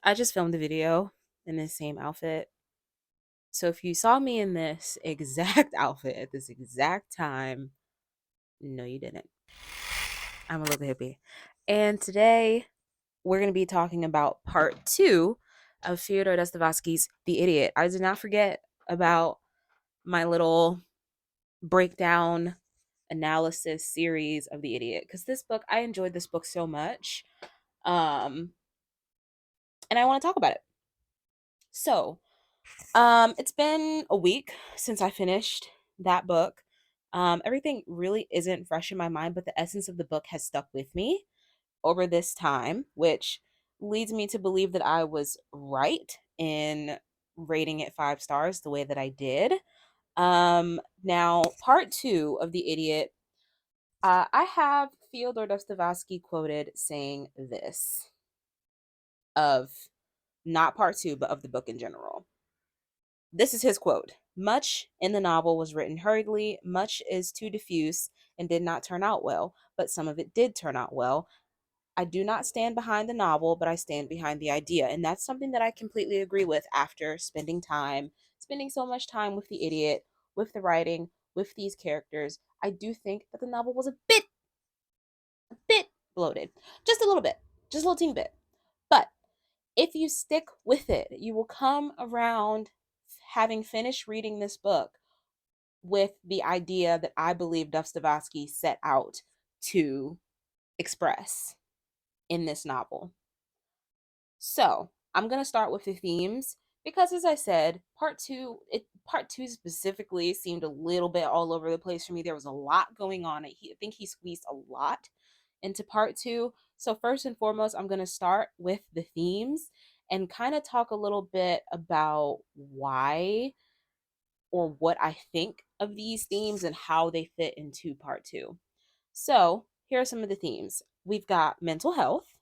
I just filmed a video in this same outfit. So if you saw me in this exact outfit at this exact time, no, you didn't. I'm a little hippie. And today we're going to be talking about part two of Fyodor Dostoevsky's The Idiot. I did not forget about my little breakdown analysis series of The Idiot because this book, I enjoyed this book so much. Um, and I want to talk about it. So, it's been a week since I finished that book. Everything really isn't fresh in my mind, but the essence of the book has stuck with me over this time, which leads me to believe that I was right in rating it 5 stars the way that I did. Now, part two of The Idiot, I have Fyodor Dostoevsky quoted saying this of not part two, but of the book in general. This is his quote. Much in the novel was written hurriedly, much is too diffuse and did not turn out well, but some of it did turn out well. I do not stand behind the novel, but I stand behind the idea. And that's something that I completely agree with after spending so much time with the idiot, with the writing, with these characters. I do think that the novel was a bit bloated. Just a little bit. Just a little teeny bit. But if you stick with it, you will come around having finished reading this book with the idea that I believe Dostoevsky set out to express in this novel. So I'm gonna start with the themes because, as I said, part two specifically seemed a little bit all over the place for me. There was a lot going on. I think he squeezed a lot into part two. So first and foremost, I'm gonna start with the themes and kind of talk a little bit about why or what I think of these themes and how they fit into part two. So here are some of the themes. We've got mental health,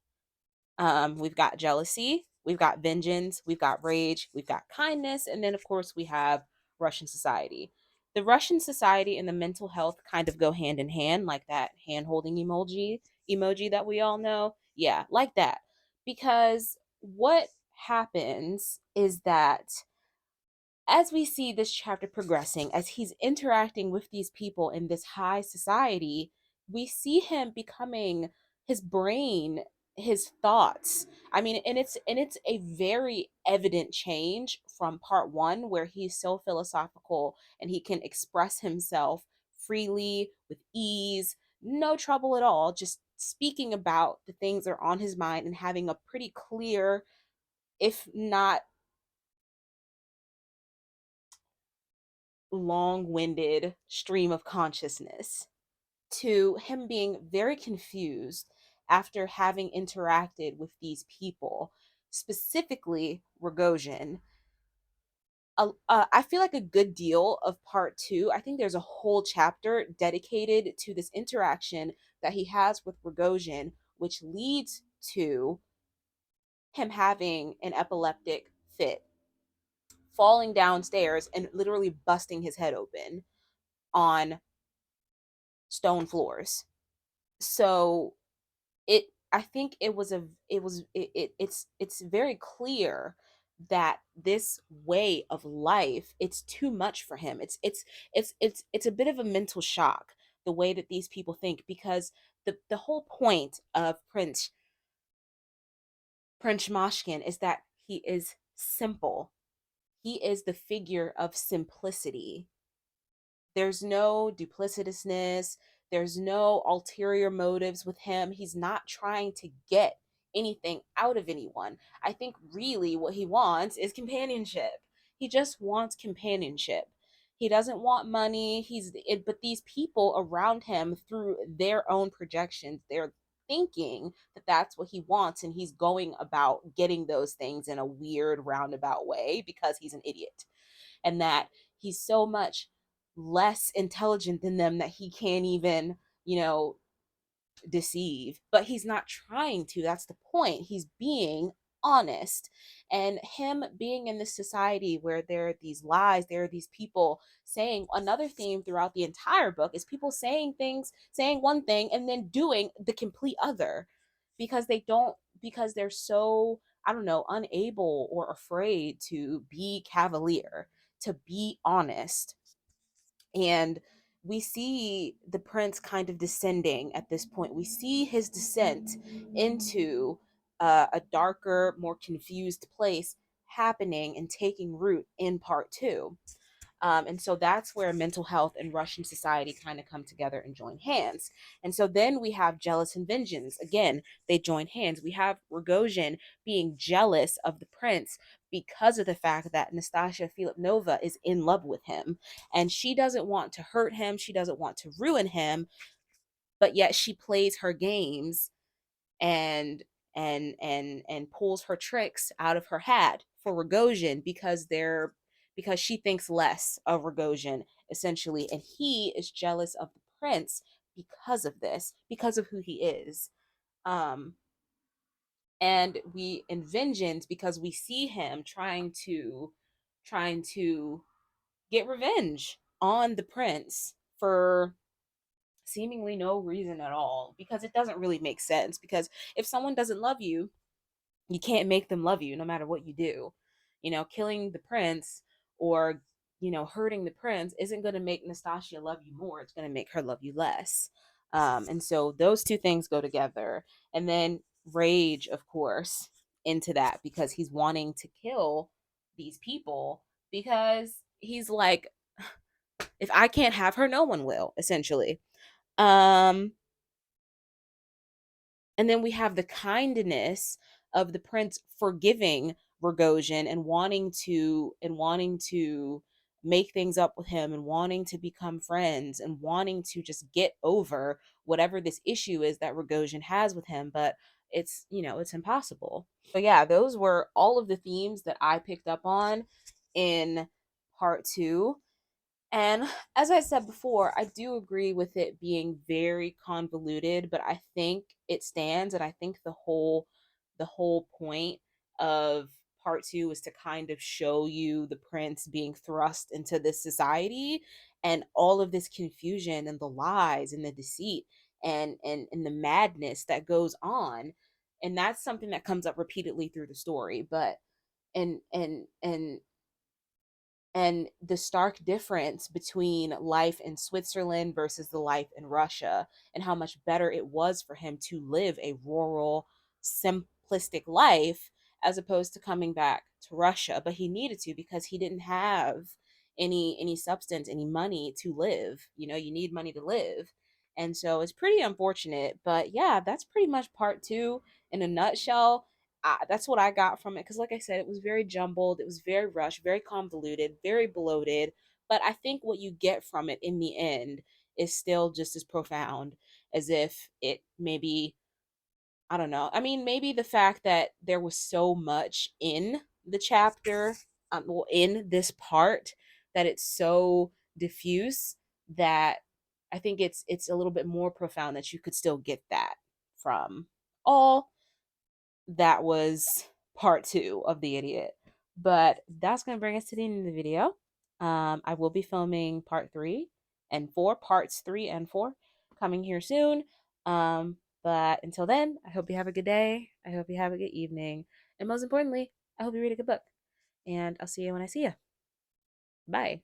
we've got jealousy, we've got vengeance, we've got rage, we've got kindness, and then of course we have Russian society. The Russian society and the mental health kind of go hand in hand, like that hand holding emoji that we all know. Yeah, like that. Because what happens is that as we see this chapter progressing, as he's interacting with these people in this high society, we see him becoming his brain, his thoughts. I mean, and it's a very evident change from part one, where he's so philosophical and he can express himself freely with ease, no trouble at all, just speaking about the things that are on his mind and having a pretty clear, if not long-winded stream of consciousness, to him being very confused after having interacted with these people, specifically Rogozhin. I feel like a good deal of part two, I think there's a whole chapter dedicated to this interaction that he has with Rogozhin, which leads to him having an epileptic fit, falling downstairs and literally busting his head open on stone floors. So I think it's very clear that this way of life, it's too much for him. It's a bit of a mental shock, the way that these people think, because the whole point of Prince Mashkin is that he is simple. He is the figure of simplicity. There's no duplicitousness, there's no ulterior motives with him. He's not trying to get anything out of anyone. I think really what he wants is companionship. He just wants companionship. He doesn't want money. But these people around him, through their own projections, they're thinking that that's what he wants, and he's going about getting those things in a weird roundabout way because he's an idiot, and that he's so much less intelligent than them that he can't even, deceive. But he's not trying to. That's the point. He's being honest. And him being in this society where there are these lies, there are these people saying, another theme throughout the entire book is people saying things, saying one thing and then doing the complete other, because they don't, because they're so I don't know, unable or afraid to be cavalier, to be honest. And we see the prince kind of descending at this point. We see his descent into a darker, more confused place happening and taking root in part two. And so that's where mental health and Russian society kind of come together and join hands. And so then we have jealous and vengeance. Again, they join hands. We have Rogozhin being jealous of the prince because of the fact that Nastasia Filipnova is in love with him. And she doesn't want to hurt him, she doesn't want to ruin him, but yet she plays her games and and pulls her tricks out of her hat for Rogozhin because she thinks less of Rogozhin essentially, and he is jealous of the prince because of this, because of who he is. Um, and we in vengeance because we see him trying to get revenge on the prince for seemingly no reason at all, because it doesn't really make sense. Because if someone doesn't love you, you can't make them love you no matter what you do. Killing the prince or hurting the prince isn't going to make Nastasia love you more, it's going to make her love you less. And so those two things go together. And then rage, of course, into that, because he's wanting to kill these people, because he's like, if I can't have her, no one will, essentially. um and then we have the kindness of the prince forgiving Rogozhin and wanting to make things up with him and wanting to become friends and wanting to just get over whatever this issue is that Rogozhin has with him, but it's impossible. So yeah, those were all of the themes that I picked up on in part 2. And as I said before, I do agree with it being very convoluted, but I think it stands, and I think the whole point of part 2 is to kind of show you the prince being thrust into this society and all of this confusion and the lies and the deceit and the madness that goes on. And that's something that comes up repeatedly through the story. But and the stark difference between life in Switzerland versus the life in Russia, and how much better it was for him to live a rural, simplistic life as opposed to coming back to Russia. But he needed to, because he didn't have any substance, any money to live. You need money to live. And so it's pretty unfortunate. But yeah, that's pretty much part 2 in a nutshell. That's what I got from it, because, like I said, it was very jumbled, it was very rushed, very convoluted, very bloated. But I think what you get from it in the end is still just as profound as if it maybe, I don't know. I mean, maybe the fact that there was so much in the chapter, well, in this part, that it's so diffuse, that I think it's a little bit more profound that you could still get that from all that was part 2 of The Idiot. But that's going to bring us to the end of the video. I will be filming part 3 and 4, parts 3 and 4, coming here soon. But until then, I hope you have a good day. I hope you have a good evening. And most importantly, I hope you read a good book. And I'll see you when I see you. Bye.